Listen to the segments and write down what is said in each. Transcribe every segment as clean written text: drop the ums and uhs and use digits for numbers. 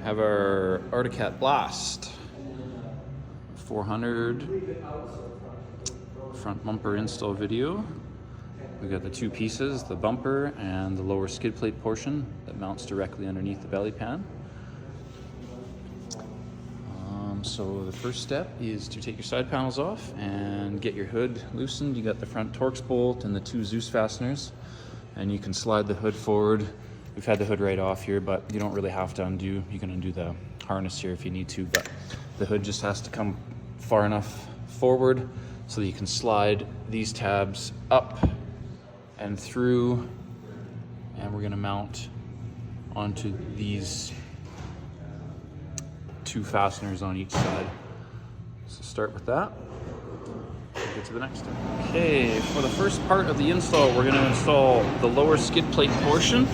have our Articat Blast 400 front bumper install video. We got the two pieces, the bumper and the lower skid plate portion that mounts directly underneath the belly pan. So the first step is to take your side panels off and get your hood loosened. You got the front Torx bolt and the two Zeus fasteners, and you can slide the hood forward. We've had the hood right off here, but you don't really have to undo. You can undo the harness here if you need to, but the hood just has to come far enough forward so that you can slide these tabs up and through, and we're gonna mount onto these two fasteners on each side. So start with that. We'll get to the next step. Okay, for the first part of the install, we're going to install the lower skid plate portion,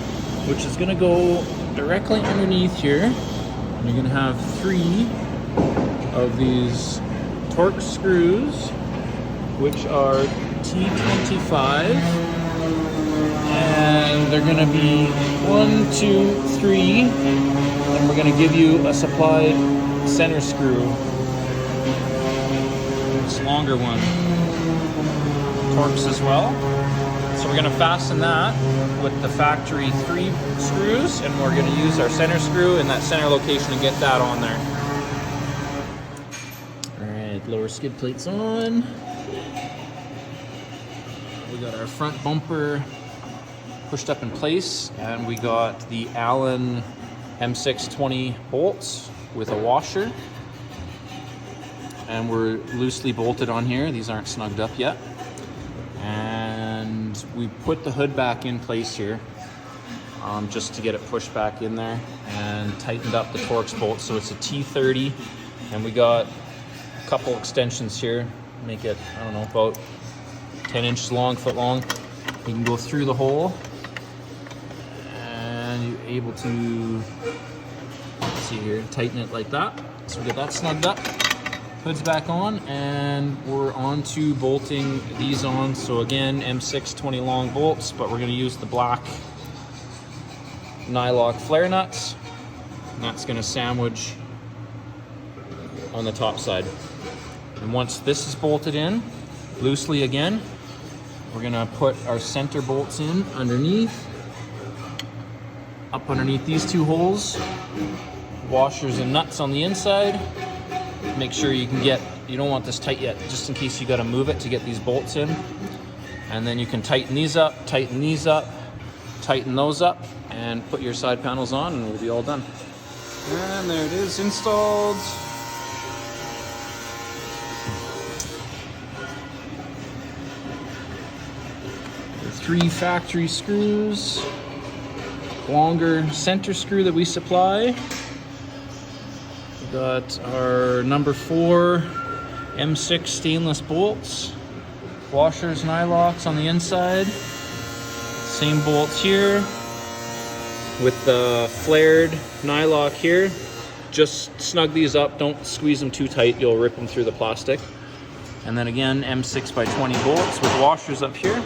which is going to go directly underneath here. And you're going to have 3 of these Torx screws, which are T25, and they're going to be 1, 2, 3. And we're going to give you a supplied center screw, this longer one, Torx as well. So we're going to fasten that with the factory 3 screws, and we're going to use our center screw in that center location and get that on there. Alright, lower skid plates on. We got our front bumper pushed up in place, and we got the Allen M620 bolts with a washer, and we're loosely bolted on here. These aren't snugged up yet, and we put the hood back in place here just to get it pushed back in there, and tightened up the Torx bolt so it's a T30, and we got a couple extensions here, make it, I don't know, about 10 inches long, foot long. You can go through the hole, you're able to, let's see here, tighten it like that. So we get that snugged up, hood's back on, and we're on to bolting these on. So again, M620 long bolts, but we're going to use the black nylock flare nuts, and that's going to sandwich on the top side. And once this is bolted in loosely again, we're going to put our center bolts in underneath, up underneath these 2 holes, washers and nuts on the inside. Make sure you don't want this tight yet, just in case you got to move it to get these bolts in. And then you can tighten these up, tighten these up, tighten those up, and put your side panels on, and we'll be all done. And there it is, installed. The 3 factory screws. Longer center screw that we supply. We got our number 4 M6 stainless bolts, washers, nylocks on the inside. Same bolts here with the flared nylock here. Just snug these up, don't squeeze them too tight, you'll rip them through the plastic. And then again, M6 by 20 bolts with washers up here.